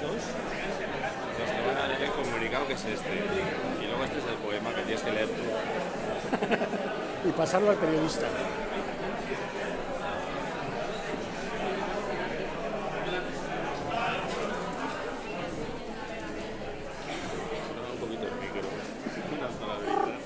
los dos? Los que van a leer el comunicado, que es este. Y luego este es el poema que tienes que leer tú. Y pasarlo al periodista. Un poquito el micro. Unas palabritas.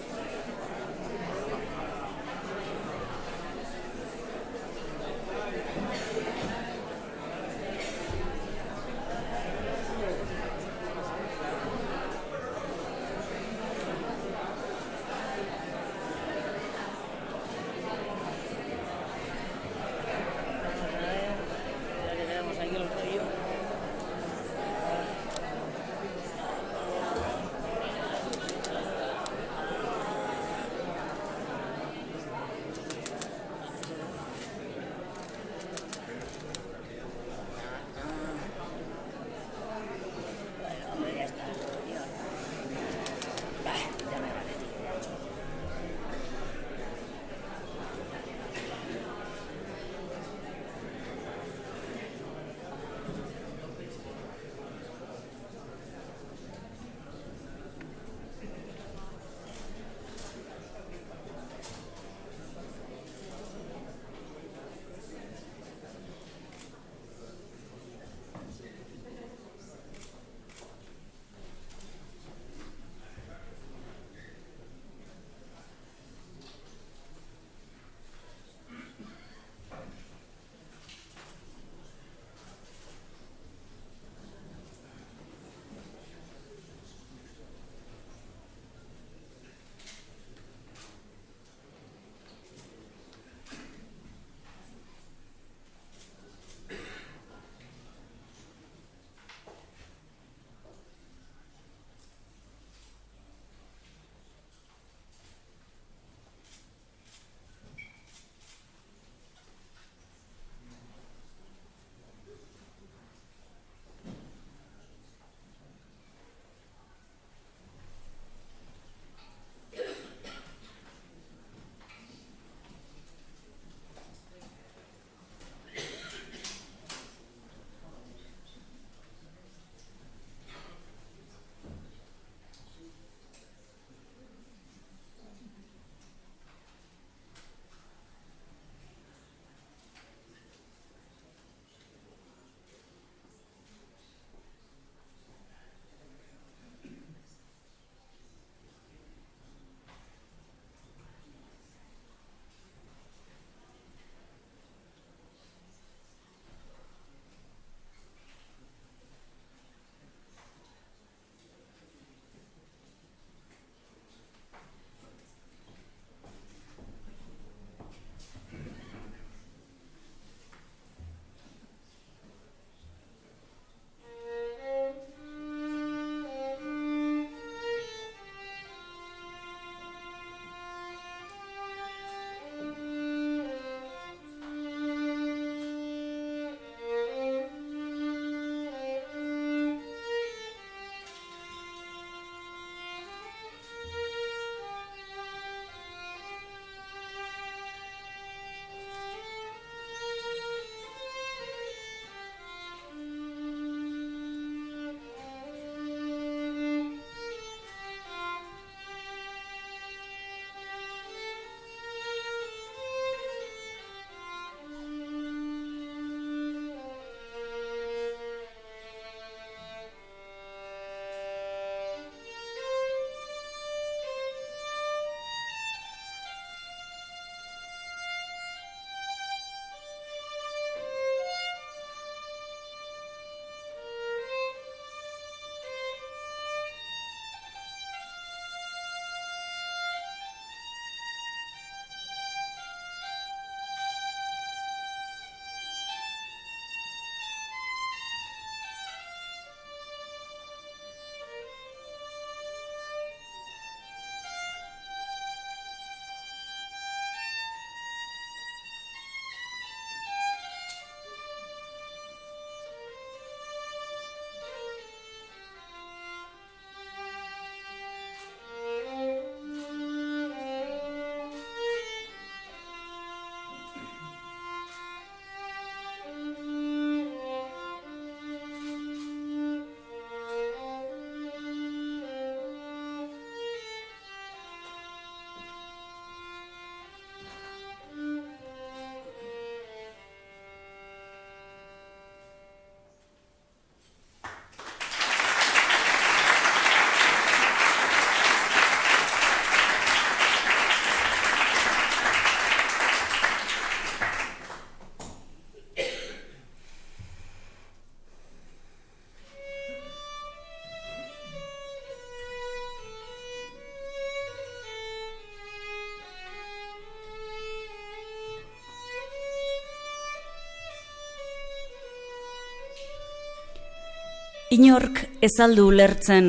Inork ez aldu ulertzen,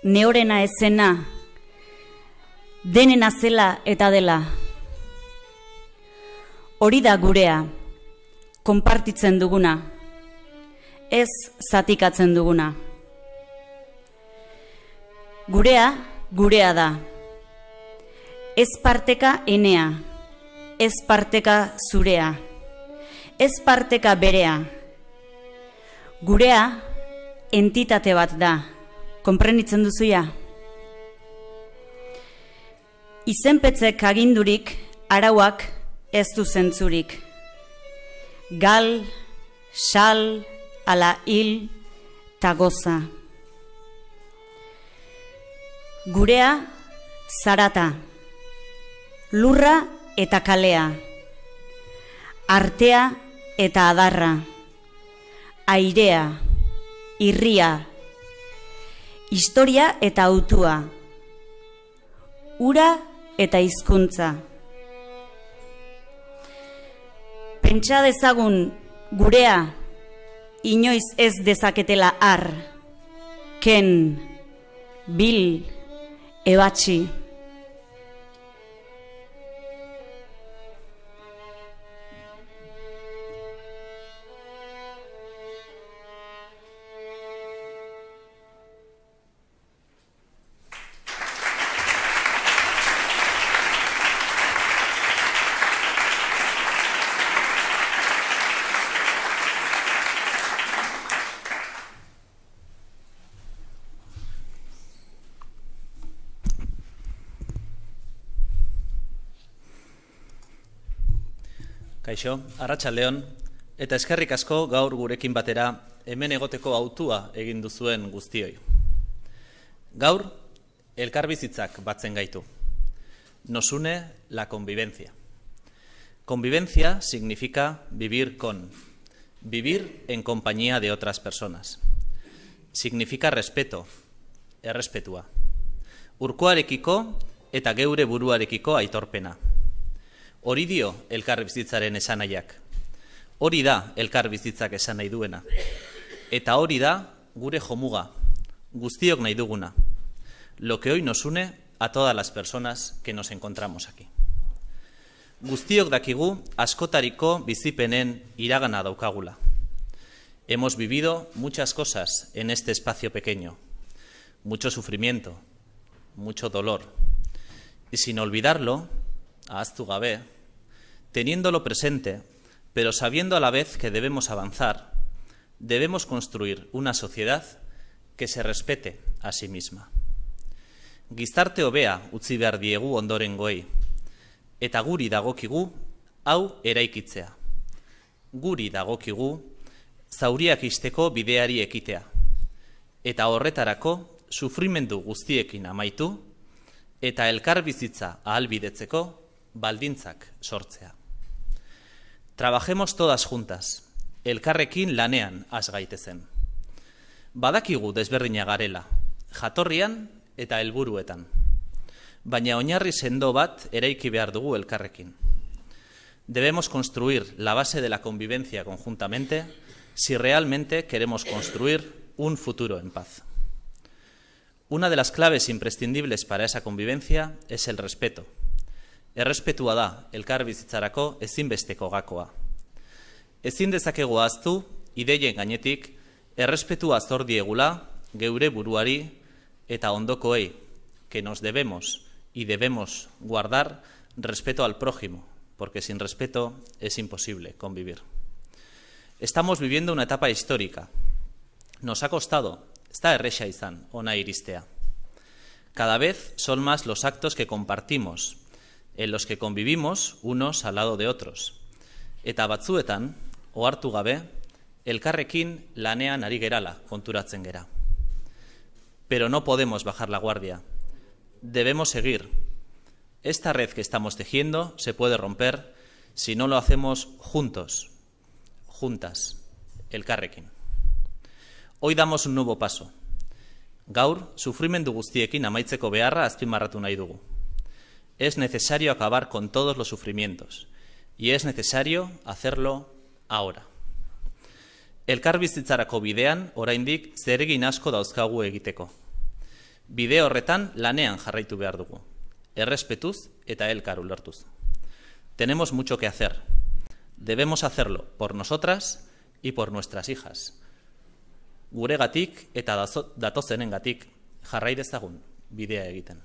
neorena ezena, denena zela eta dela. Hori da gurea, konpartitzen duguna, ez zatikatzen duguna. Gurea, gurea da. Ez parteka enea, ez parteka zurea, ez parteka berea. Gurea, entitate bat da, konprenitzen duzuia? Izenpetzek agindurik, arauak ez du zentzurik. Gal, sal, ala hil, ta goza. Gurea, zarata, lurra eta kalea, artea eta adarra, airea, irria, historia eta autua, ura eta hizkuntza. Pentsa dezagun gurea inoiz ez dezaketela har, ken, bil, ebatzi. Kaixo, arratsaldeon, eta eskerrik asko gaur gurekin batera hemen egoteko hautua egin duzuen guztioi. Gaur, elkarbizitzak batzen gaitu. Nos une la convivencia. Convivencia significa vivir con, vivir en compañía de otras personas. Significa respeto, errespetua. Urkoarekiko eta geure buruarekiko aitorpena. Hori dio elkarbizitzaren esanaiak. Hori da elkarbizitzak esan nahi duena. Eta hori da gure jomuga, guztiok nahi duguna. Lo que hoy nos une a todas las personas que nos encontramos aquí. Guztiok dakigu askotariko bizipenen iragana daukagula. Hemos vivido muchas cosas en este espacio pequeño. Mucho sufrimiento, mucho dolor. Y sin olvidarlo, ahaztu gabe, teniéndolo presente, pero sabiendo a la vez que debemos avanzar, debemos construir una sociedad que se respete a sí misma. Gizarte hobea utzi behar diegu ondorengoei, eta guri dagokigu hau eraikitzea. Guri dagokigu zauriak ixteko bideari ekitea, eta horretarako sufrimendu guztiekin amaitu, eta elkarbizitza ahalbidetzeko baldintzak sortzea. Trabajemos todas juntas, elkarrekin lanean has gaitezen. Badakigu desberdina garela, jatorrian eta helburuetan. Baina oinarri sendo bat eraiki behar dugu elkarrekin. Debemos construir la base de la convivencia conjuntamente si realmente queremos construir un futuro en paz. Una de las claves imprescindibles para esa convivencia es el respeto. Errespetua da elkarbizitzarako ezinbesteko gakoa. Ezin dezakegu ahaztu, ideien gainetik, errespetua zor diegula geure buruari eta ondokoei, que nos debemos y debemos guardar respeto al prójimo, porque sin respeto es imposible convivir. Estamos viviendo una etapa histórica. Nos ha costado, ez da erresa izan, hona iristea. Cada vez son más los actos que compartimos, en los que convivimos unos al lado de otros. Eta batzuetan, ohartu gabe, elkarrekin lanean ari gerala konturatzen gera. Pero no podemos bajar la guardia. Debemos seguir. Esta red que estamos tejiendo se puede romper si no lo hacemos juntos, juntas, elkarrekin. Hoy damos un nuevo paso. Gaur, sufrimendu guztiekin amaitzeko beharra azpimarratu nahi dugu. Es necesario acabar con todos los sufrimientos y es necesario hacerlo ahora. Elkarbizitzarako bidean, oraindik zeregin asko dauzkagu egiteko. Bide horretan lanean jarraitu behar dugu, errespetuz eta elkar ulertuz. Tenemos mucho que hacer. Debemos hacerlo por nosotras y por nuestras hijas. Guregatik eta datozenengatik jarrai dezagun bidea egiten.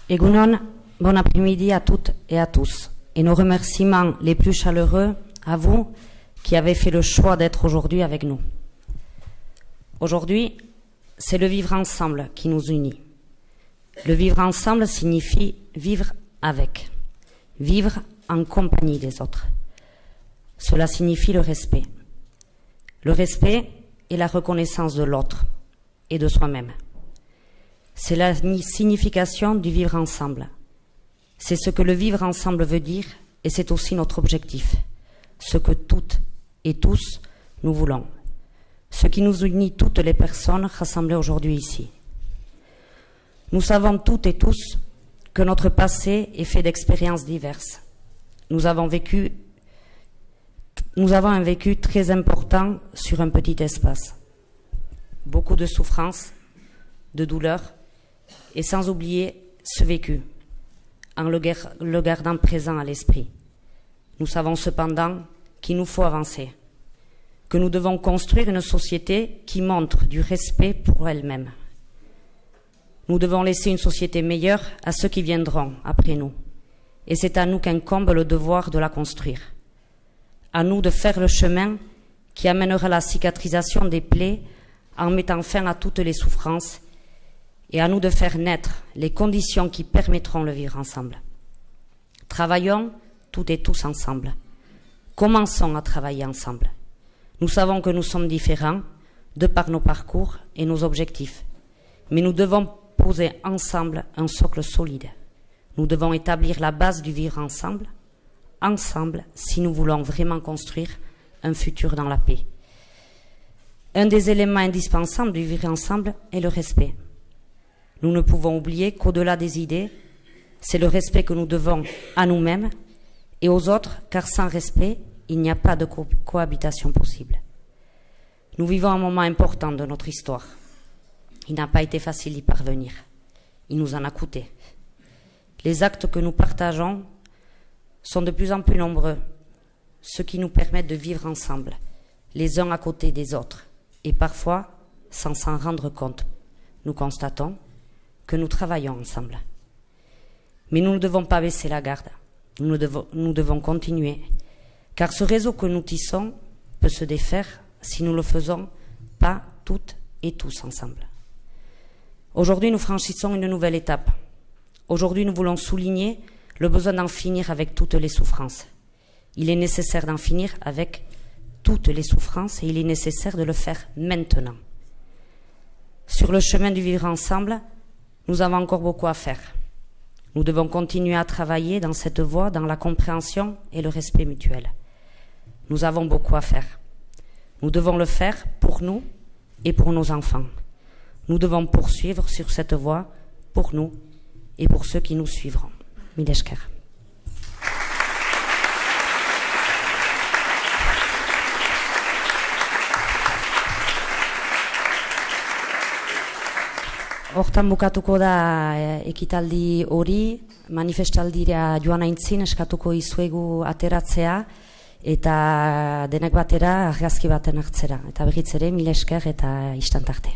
Egunon, bon après-midi à toutes et à tous. Et nos remerciements les plus chaleureux à vous qui avez fait le choix d'être aujourd'hui avec nous. Aujourd'hui, c'est le vivre ensemble qui nous unit. Le vivre ensemble signifie vivre avec, vivre en compagnie des autres. Cela signifie le respect. Le respect est la reconnaissance de l'autre et de soi-même. C'est la signification du vivre ensemble. C'est ce que le vivre ensemble veut dire et c'est aussi notre objectif, ce que toutes et tous nous voulons, ce qui nous unit toutes les personnes rassemblées aujourd'hui ici. Nous savons toutes et tous que notre passé est fait d'expériences diverses. Nous avons un vécu très important sur un petit espace. Beaucoup de souffrances, de douleurs, et sans oublier ce vécu, en le gardant présent à l'esprit. Nous savons cependant qu'il nous faut avancer, que nous devons construire une société qui montre du respect pour elle-même. Nous devons laisser une société meilleure à ceux qui viendront après nous, et c'est à nous qu'incombe le devoir de la construire. À nous de faire le chemin qui amènera la cicatrisation des plaies en mettant fin à toutes les souffrances et à nous de faire naître les conditions qui permettront le vivre ensemble. Travaillons toutes et tous ensemble. Commençons à travailler ensemble. Nous savons que nous sommes différents de par nos parcours et nos objectifs, mais nous devons poser ensemble un socle solide. Nous devons établir la base du vivre ensemble, si nous voulons vraiment construire un futur dans la paix. Un des éléments indispensables du vivre ensemble est le respect. Nous ne pouvons oublier qu'au-delà des idées, c'est le respect que nous devons à nous-mêmes et aux autres, car sans respect, il n'y a pas de cohabitation possible. Nous vivons un moment important de notre histoire. Il n'a pas été facile d'y parvenir. Il nous en a coûté. Les actes que nous partageons sont de plus en plus nombreux, ce qui nous permet de vivre ensemble, les uns à côté des autres, et parfois sans s'en rendre compte. Nous constatons que nous travaillons ensemble. Mais nous ne devons pas baisser la garde. Nous devons continuer. Car ce réseau que nous tissons peut se défaire si nous ne le faisons pas toutes et tous ensemble. Aujourd'hui, nous franchissons une nouvelle étape. Aujourd'hui, nous voulons souligner le besoin d'en finir avec toutes les souffrances. Il est nécessaire d'en finir avec toutes les souffrances et il est nécessaire de le faire maintenant. Sur le chemin du vivre ensemble, nous avons encore beaucoup à faire. Nous devons continuer à travailler dans cette voie, dans la compréhension et le respect mutuel. Nous avons beaucoup à faire. Nous devons le faire pour nous et pour nos enfants. Nous devons poursuivre sur cette voie pour nous et pour ceux qui nous suivront. Mille esker. Hortan bukatuko da ekitaldi hori, manifestaldira joan aintzin eskatuko izuegu ateratzea eta denek batera argazki baten hartzera. Eta berriz ere, mila esker eta istantarte.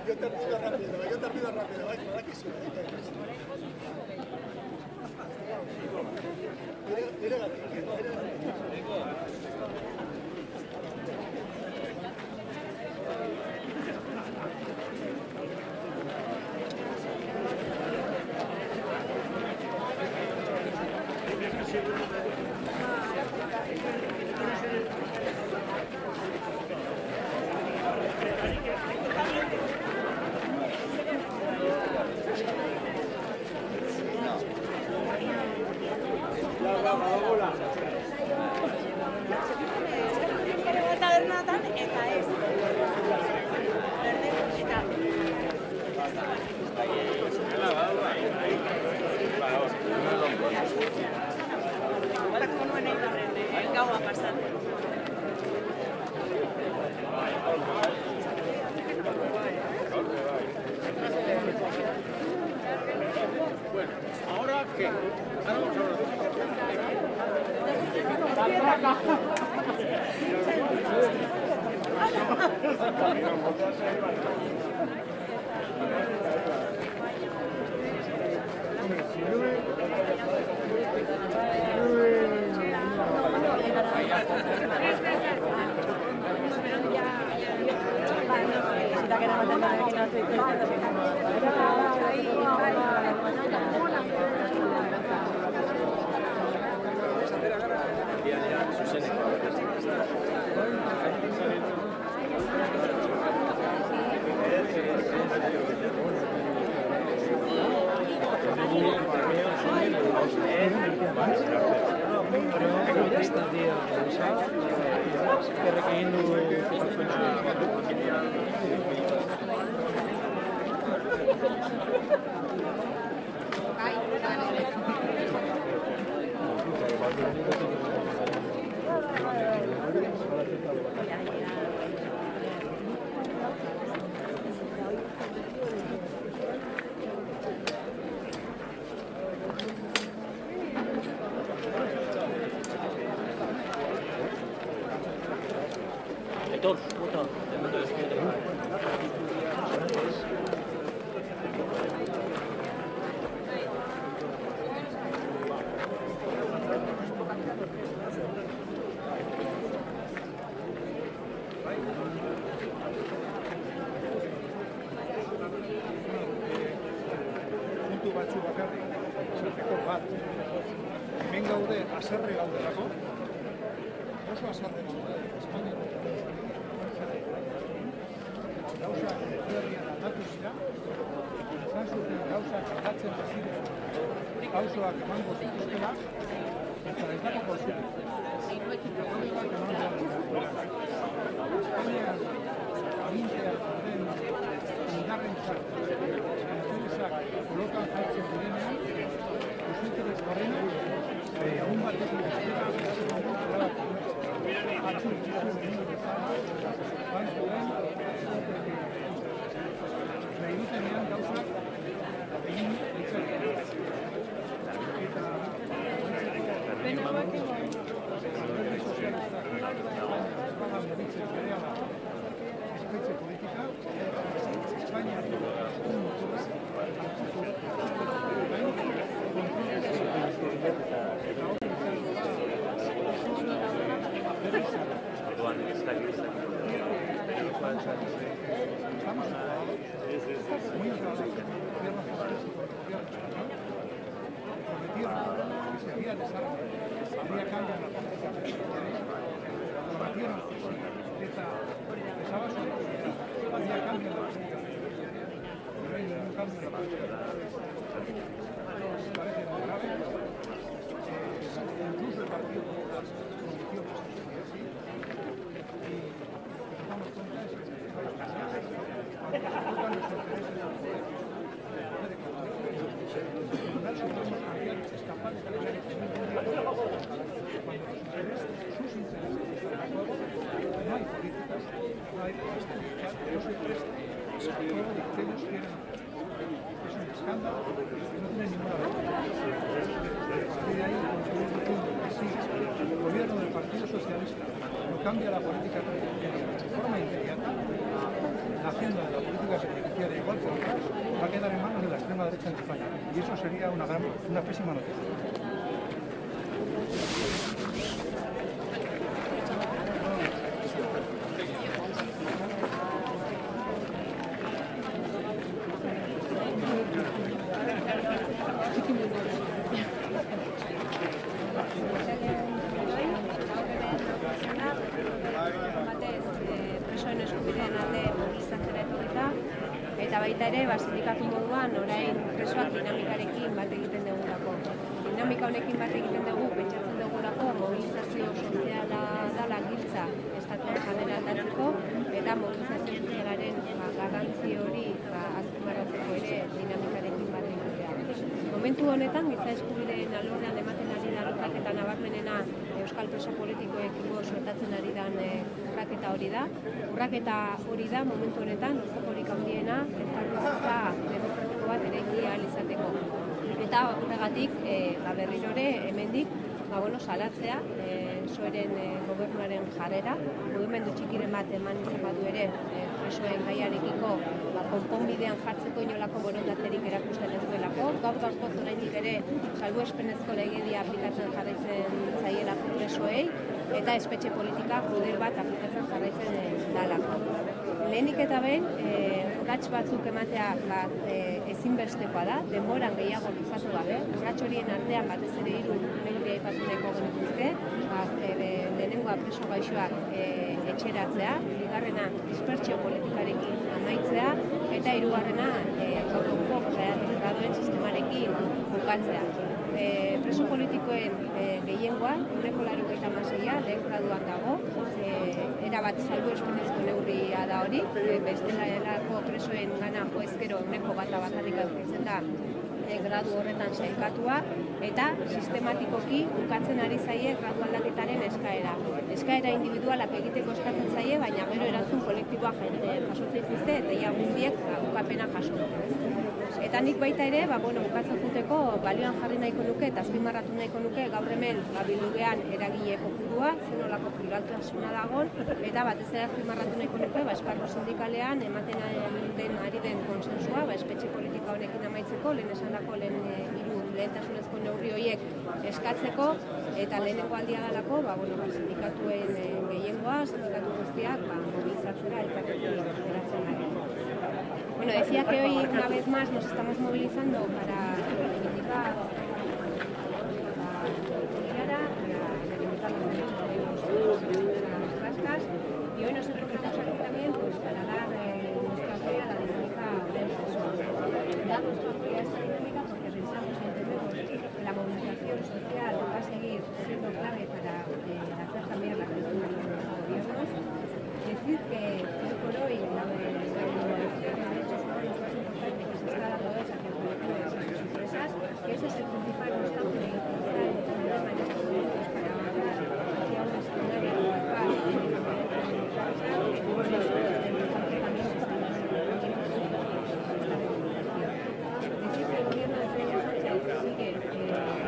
Yo te pido rápido, ¿verdad que sí? ¿Ahora qué? Hemen gaude haserre gaudelako, oso haserre gaude, Espainia gauza herrian aldatu zira, izan zuten gauzak aldatzen baziren, pausoak emango zituztela, eta ez dago pausoak. Espainian aginteak den indarrentzat, interesak kolokan jartzen direnean, interes horrena, egun batekin bestera, batzuk egin bezala, banko den, nahi dutenean gauzak egin ditzakera. Eta alderdi sozialistak espagan beritzen berehala espetxe politika, Espainiak un motorra, habría cambio en la política prometieron que si ETA empezaba su actividad habría cambio en la política pero hay ningún cambio en la política me parece muy grave incluso el Partido Popular prometió que se sería así y lo que damos cuenta es que cuando se tocan los intereses del poder económico el Tribunal Supremo Español es capaz de cambiar el sus intereses están en juego, no hay políticas, no hay estabilidad, no se presta a juego de que ellos quieren hacer. Es un escándalo, no cambia la política penitenciaria de forma inmediata, la agenda de la política penitenciaria, igual que otras, va a quedar en manos de la extrema derecha en España. Y eso sería una pésima noticia. Presoen eskubideen alde mobilizatzera etorrita, eta baita ere, sindikatu moduan, orain presoak dinamikarekin bat egiten dugulako. Dinamika honekin bat egiten dugu, pentsatzen dugulako, mobilizazio soziala dala giltza estatuan janera aldatzeko, eta mobilizazio sozialaren garrantzi hori azpimarratzeko ere dinamikarekin bat egitea. Momentu honetan, giza eskubideen alorrean ematen ari da urraketa nabarmenena euskal preso politikoekiko suertatzen ari den urraketa hori da. Urraketa hori da, momentu honetan, oztoporik handiena, elkarbizitza demokratiko bat eraiki ahal izateko. Eta horregatik, berriro ere, hemendik, salatzea, soeren gobernuaren jarrera, mugimendu txikiren bat eman izan badu ere, presoen gaiarekiko konponbidean jartzeko inolako borondaterik erakusten ez duelako. Gaur-gaurkoz oraindik ere salbuespenezko legedia aplikatzen jarraitzen zaielako presoei, eta espetxe politika model bat aplikatzen jarraitzen dalako. Lehenik eta behin, urrats batzuk ematea ezinbestekoa da, denboran gehiago luzatu gabe. Urrats horien artean batez ere 3 neurri aipatu nahiko genituzke, lehenengoa preso gaixoak etxeratzea, bigarrena dispertsio politikarekin amaitzea, eta hirugarrena autoko gradoen sistemarekin bukatzea. Preso politikoen gehiengoa, 96%, lehen graduan dago, erabat salbuespenezko neurria da hori, bestelako presoen gana joezkero 1% bakarrik aurkitzen da gradu horretan sailkatua, eta sistematikoki bukatzen ari zaie gradu aldaketaren eskaera. Eskaera individualak egiteko eskatzen zaie, baina gero erantzun kolektiboa jasotzen dituzte, eta ia guztiek bukapena jaso. Eta nik baita ere, bukatzen juteko balioan jarri nahiko nuke eta azpimarratu nahiko nuke gaur hemen bildugean eragile kopurua, zenolako pluraltasuna dagon, eta batez ere azpimarratu nahiko nuke esparru sindikalean ematen ari den konsensua, espetxe politika honekin amaitzeko, lehen esandako lehentasunezko neurri horiek eskatzeko, eta lehenengo aldia dalako, sindikatuen gehiengoa, sindikatu guztiak mobilizatzera elkartekin geratzen ari. Bueno, decía que hoy una vez más nos estamos movilizando para reivindicar los derechos de las vascas, y hoy nos encontramos aquí también para dar nuestra apoyo a la dinámica del preso. Dar nuestro apoyo a esta dinámica porque pensamos y entendemos que la movilización social va a seguir siendo clave para hacer cambiar la gestión de los gobiernos. Decir que hoy por hoy la que ese es el principal obstáculo y el problema en estos momentos para avanzar hacia un escenario de paz y de por eso también se está decir que el gobierno de Pedro Sánchez sigue la máxima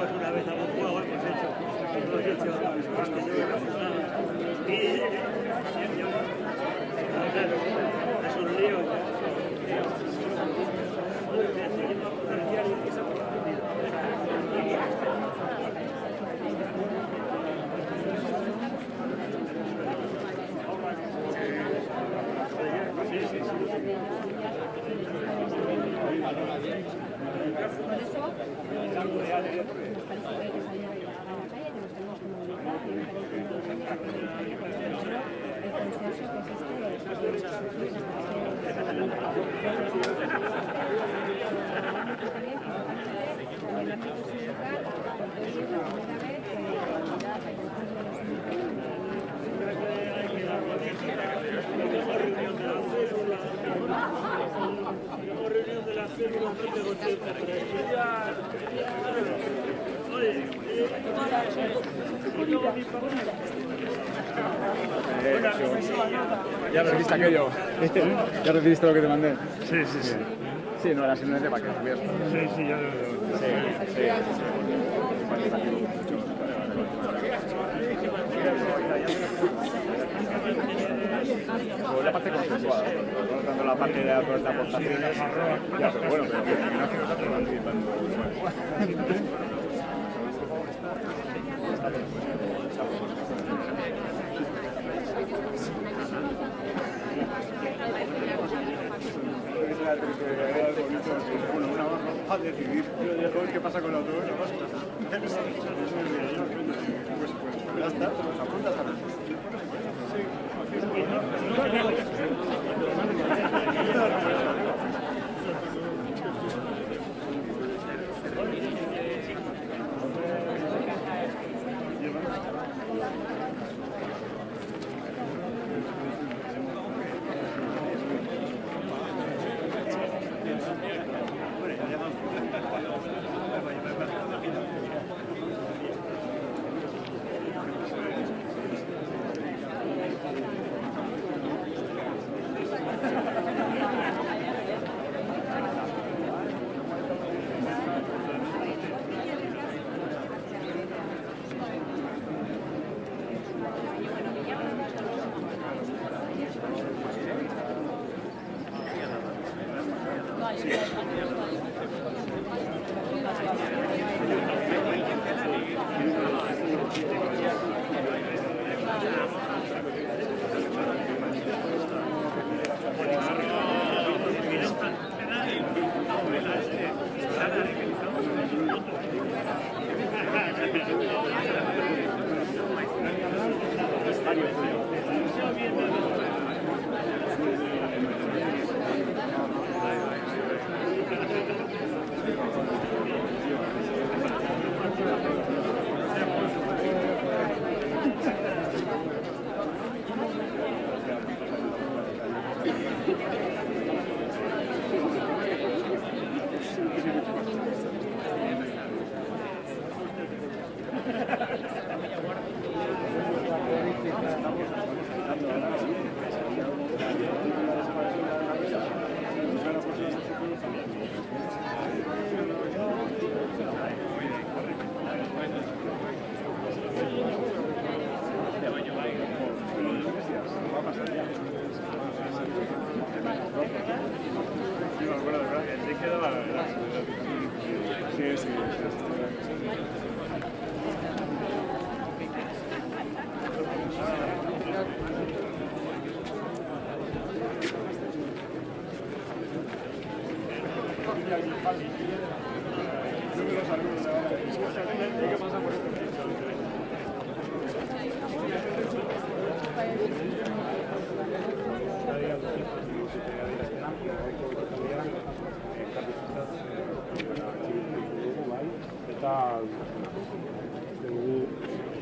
Una vez a un juego hemos hecho es un lío. Por eso, nos parece que salir a la calle, que nos tenemos que movilizar, y me parece que el consenso que existe ¿Ya recibiste aquello? ¿Ya recibiste lo que te mandé? Sí, sí, sí. Sí, no era simplemente para que estuvieras. Sí, sí, ya lo La parte consensuada, no tanto la parte de aportaciones. Ya, pero bueno, pero que no hace nosotros participando. Bueno, una hora a decidir qué pasa con la autovía. Pues ya está, nos apuntas a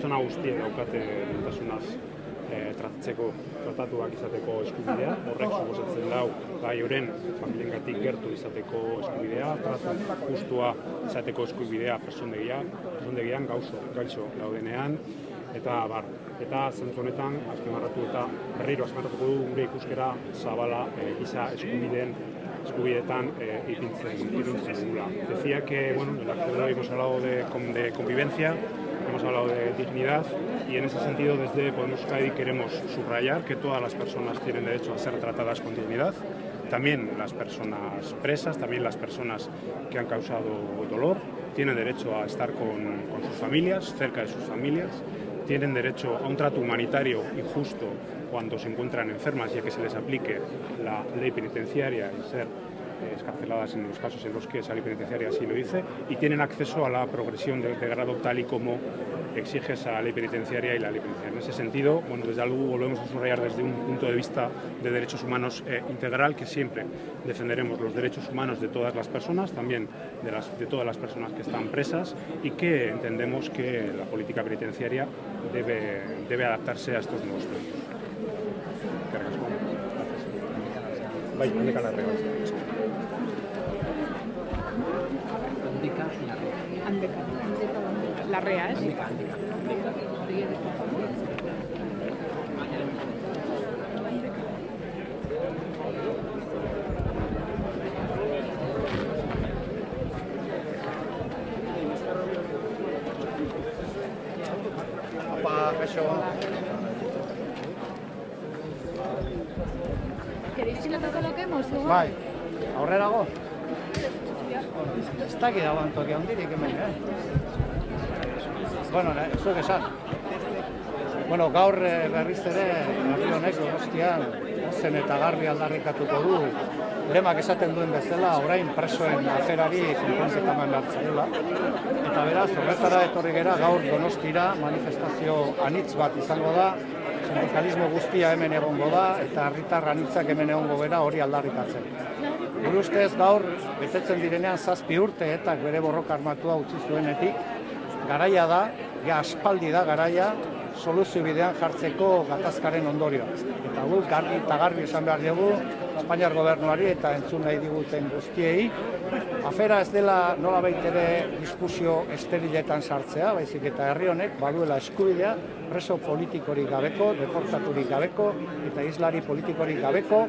Zona guztiek daukate lehentasunaz tratatuak izateko eskubidea, horrek suposatzen dau euren familiengatik gertu izateko eskubidea, tratu justua izateko eskubidea presondegian gaixo daudenean, eta zentzu honetan azpimarratu eta berriro azpimarratuko du gure ikuskera zabala giza eskubideetan ipintzen dugula. Decía que, bueno, en el acto de hoy hemos hablado de convivencia, hemos hablado de dignidad y en ese sentido desde Podemos Euskadi queremos subrayar que todas las personas tienen derecho a ser tratadas con dignidad, también las personas presas, también las personas que han causado dolor, tienen derecho a estar con sus familias, cerca de sus familias, tienen derecho a un trato humanitario y justo cuando se encuentran enfermas y a que se les aplique la ley penitenciaria y ser excarceladas en los casos en los que esa ley penitenciaria así lo dice, y tienen acceso a la progresión de grado tal y como exige esa ley penitenciaria y la ley penitenciaria. En ese sentido, bueno, desde algo volvemos a subrayar desde un punto de vista de derechos humanos integral, que siempre defenderemos los derechos humanos de todas las personas, también de todas las personas que están presas, y que entendemos que la política penitenciaria debe adaptarse a estos nuevos tiempos. Larrea, ¿es? ¿Queréis que lo coloquemos? Bai, aurrerago? Ez dakit dagoen toki handirik hemen, Bueno, zuek esan. Bueno, gaur berriz ere, herri honek Donostian zen eta garbi aldarrikatuko du lemak esaten duen bezala, orain presoen aferari konpontzeta eman behar zaiola. Eta beraz, horretara etorri gera gaur Donostira manifestazio anitz bat izango da, sindikalismo guztia hemen egongo da, eta herritar anitzak hemen egongo gera hori aldarrikatzen. Gure ustez gaur, betetzen direnean 7 urte eta bere borroka armatua utzi zuenetik, garaia da, aspaldi da garaia, soluzio bidean jartzeko gatazkaren ondorioa. Eta guk garbi eta garbi esan behar dugu, Espainiar gobernuari eta entzun nahi diguten guztiei, afera ez dela nolabait ere diskusio esteriletan sartzea, baizik eta herri honek baduela eskubidea, preso politikorik gabeko, deportaturik gabeko eta islari politikorik gabeko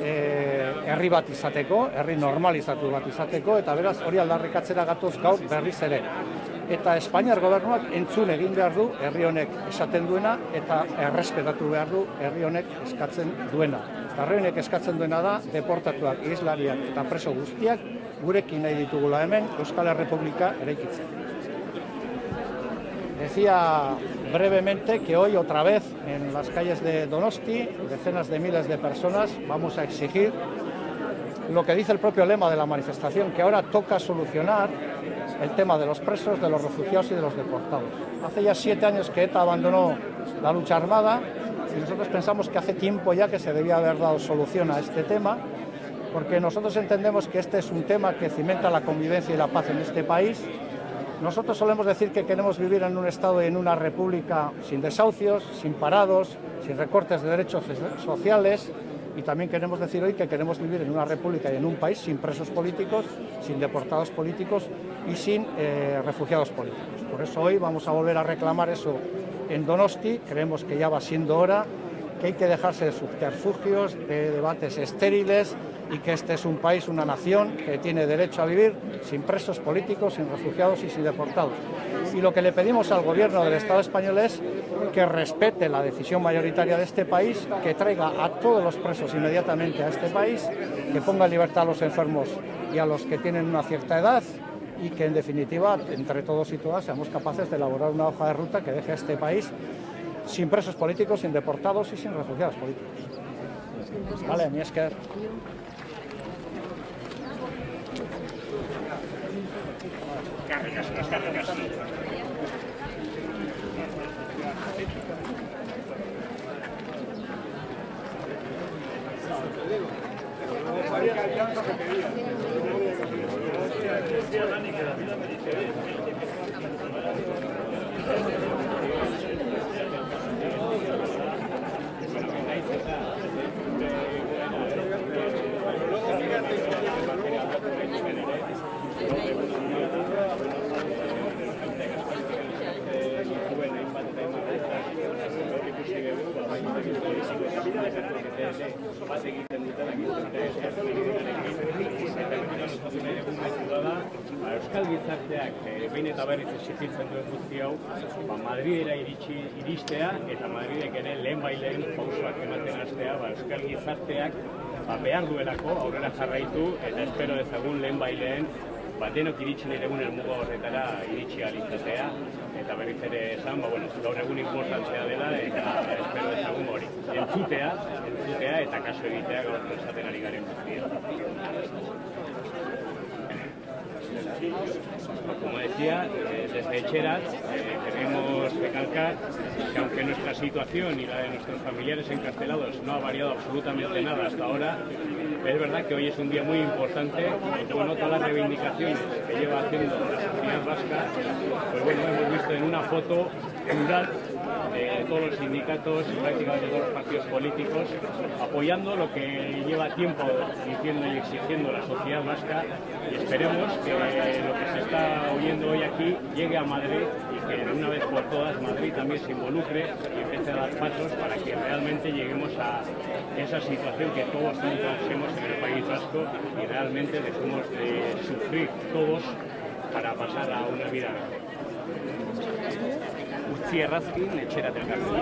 herri bat izateko, herri normalizatu bat izateko, eta beraz hori aldarrikatzera gatoz gaur berriz ere. Eta Espainiar gobernuak entzun egin behar du herri honek esaten duena eta errespetatu behar du herri honek eskatzen duena. Herri honek eskatzen duena da deportatuak, islariak eta preso guztiak gurekin nahi ditugula hemen Euskal Errepublika eraikitzen. Decía brevemente que hoy otra vez en las calles de Donosti, decenas de miles de personas vamos a exigir lo que dice el propio lema de la manifestación, que ahora toca solucionar el tema de los presos, de los refugiados y de los deportados. Hace ya 7 años que ETA abandonó la lucha armada y nosotros pensamos que hace tiempo ya que se debía haber dado solución a este tema, porque nosotros entendemos que este es un tema que cimenta la convivencia y la paz en este país. Nosotros solemos decir que queremos vivir en un Estado y en una república sin desahucios, sin parados, sin recortes de derechos sociales, y también queremos decir hoy que queremos vivir en una república y en un país sin presos políticos, sin deportados políticos y sin refugiados políticos. Por eso hoy vamos a volver a reclamar eso en Donosti. Creemos que ya va siendo hora, que hay que dejarse de subterfugios, de debates estériles, y que este es un país, una nación que tiene derecho a vivir sin presos políticos, sin refugiados y sin deportados. Y lo que le pedimos al gobierno del Estado español es que respete la decisión mayoritaria de este país, que traiga a todos los presos inmediatamente a este país, que ponga en libertad a los enfermos y a los que tienen una cierta edad, y que en definitiva, entre todos y todas, seamos capaces de elaborar una hoja de ruta que deje a este país sin presos políticos, sin deportados y sin refugiados políticos. Vale, mi esker. Euskal gizarteak behin eta berriz exigitzen duen guzti hau, Madridera iristea eta Madridek ere lehen pausoak ematen hastea, Euskal gizarteak behar duelako aurrera jarraitu eta espero dezagun lehen denok iritsi nahi dugun helmuga horretara iritsi ahal izatea, eta berriz ere esan, gaur egun importantzia dela, eta espero dezagun hori. Entzutea eta kaso egitea gaur esaten ari garen guztia. Como decía, desde Etxerat queremos recalcar que aunque nuestra situación y la de nuestros familiares encarcelados no ha variado absolutamente nada hasta ahora, es verdad que hoy es un día muy importante porque todas las reivindicaciones que lleva haciendo la sociedad vasca, pues hemos visto en una foto plural de todos los sindicatos y prácticamente todos los partidos políticos apoyando lo que lleva tiempo diciendo y exigiendo la sociedad vasca, y esperemos que lo que se está oyendo hoy aquí llegue a Madrid y que de una vez por todas Madrid también se involucre y empiece a dar pasos para que realmente lleguemos a esa situación que todos ansiamos en el País Vasco y realmente dejemos de sufrir todos para pasar a una vida mejor. Utzi Errazkin, Etxerat elkartu.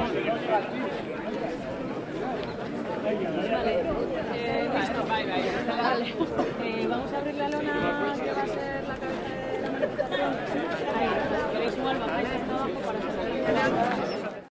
Vamos a abrir la lona que va a ser la cabeza de la manifestación. ¿Queréis igual bajáis hasta abajo para salir?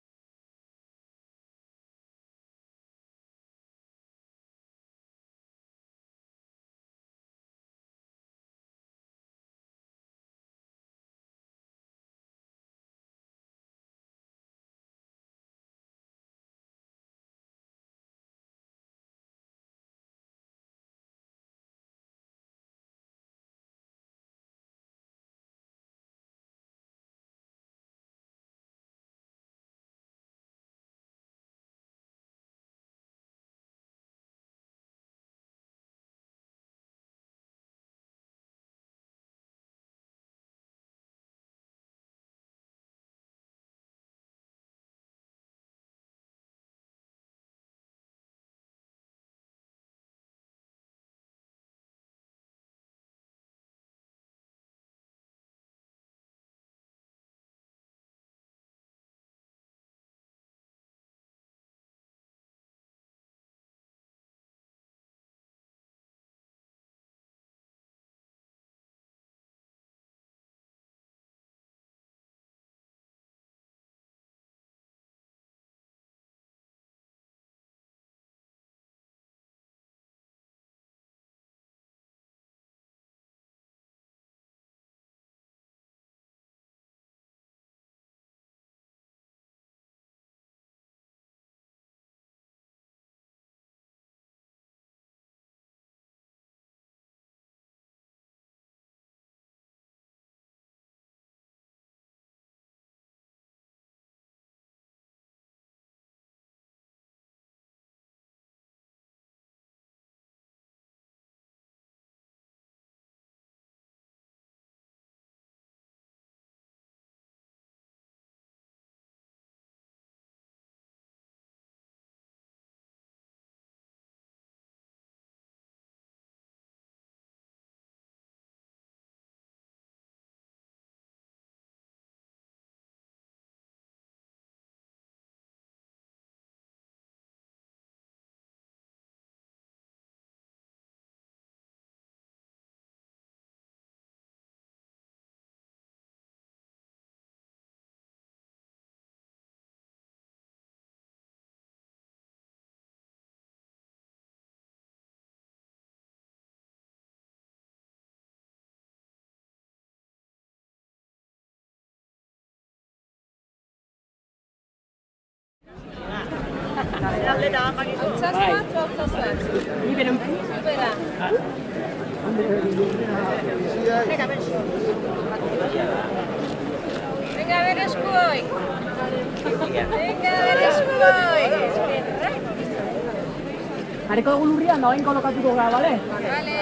Venga, a ver escuoi. Venga, a ver escuoi. Hareko dugu lurrian, da bain kolokatuko gara, bale? Vale.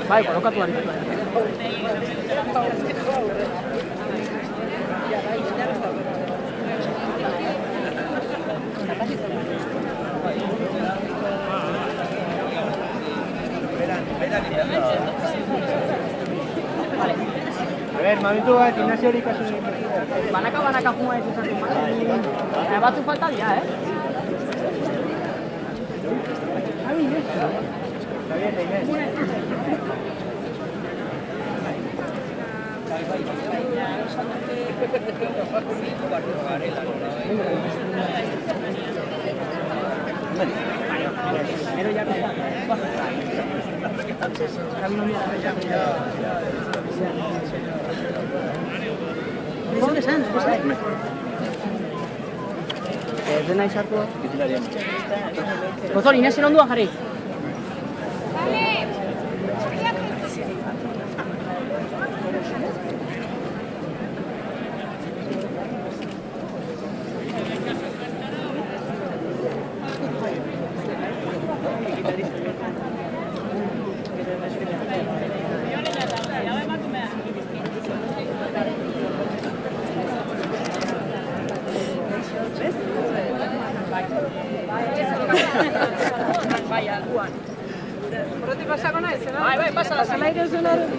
Bai, kolokatu ari. A ver, momentu bat, gimnasio hori kasu. Banaka fuma ez izan. Batzu falta dira, Dena izartu. Gozol, Inesen onduan jarri. Horretik pasako nahi, zena? Bai, pasala, zela ere zenaren.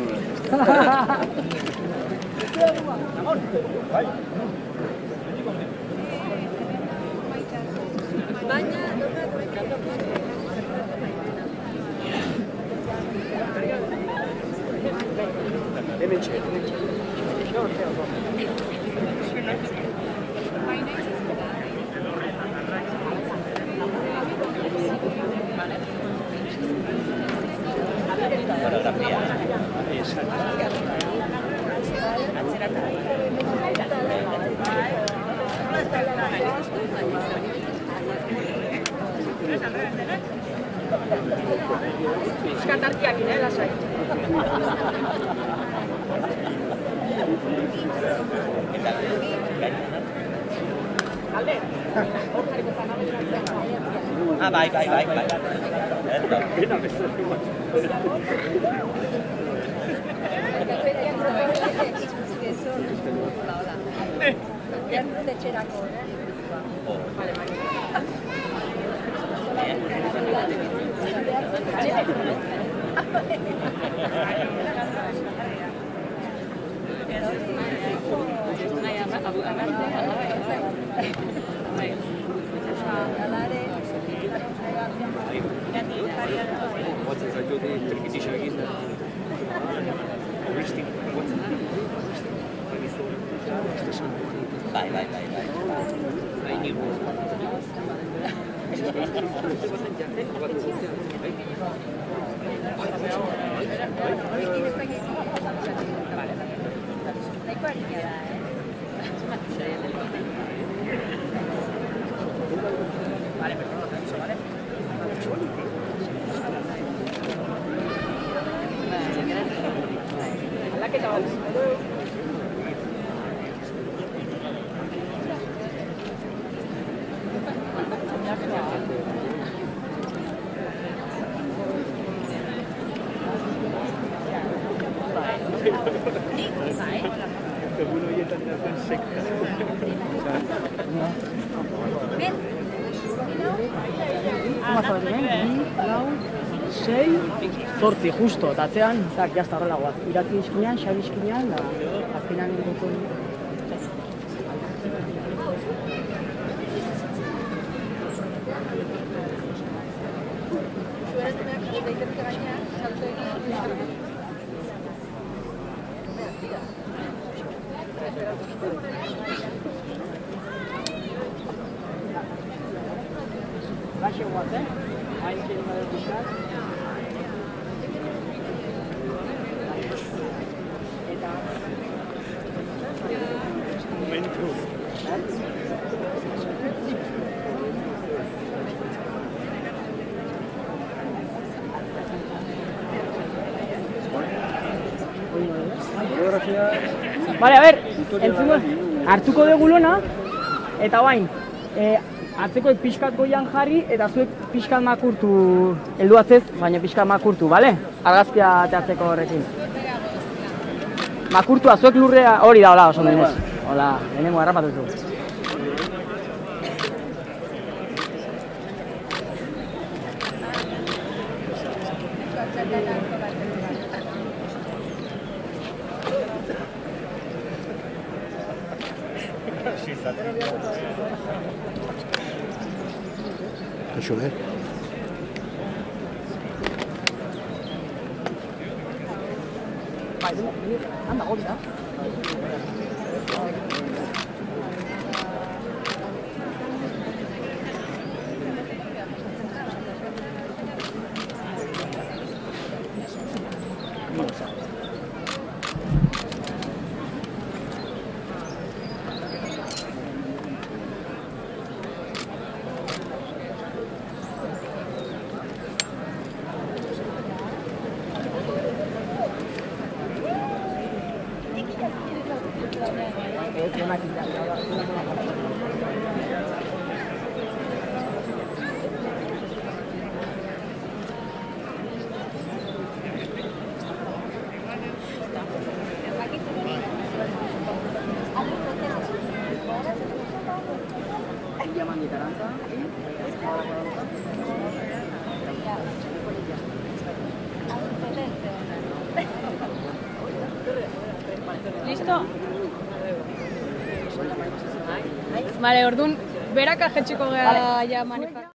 Eskantarkiak ine, lasai. Alde? Ah, bai. Zortzi, justo, eta atzean, tak, jazta horrela guaz. Iraki izkinean, xabi izkinean, da, azkenean dugu. Baixe guaz, hain kelima dut izan. Vale, a ver, hartuko dugu lona, eta bain, atzekoek pixkat goian jarri, eta zuek pixkat makurtu, heldu atzez, baina pixkat makurtu, bale? Argazkia teatzeko horrekin. Makurtua, zuek lurrea hori da, hola, oso denez. Hola, denemo harrapatu zu. Kaixo, Listo? Vale, orduan, berak ajetxiko gara ja manifestazioa.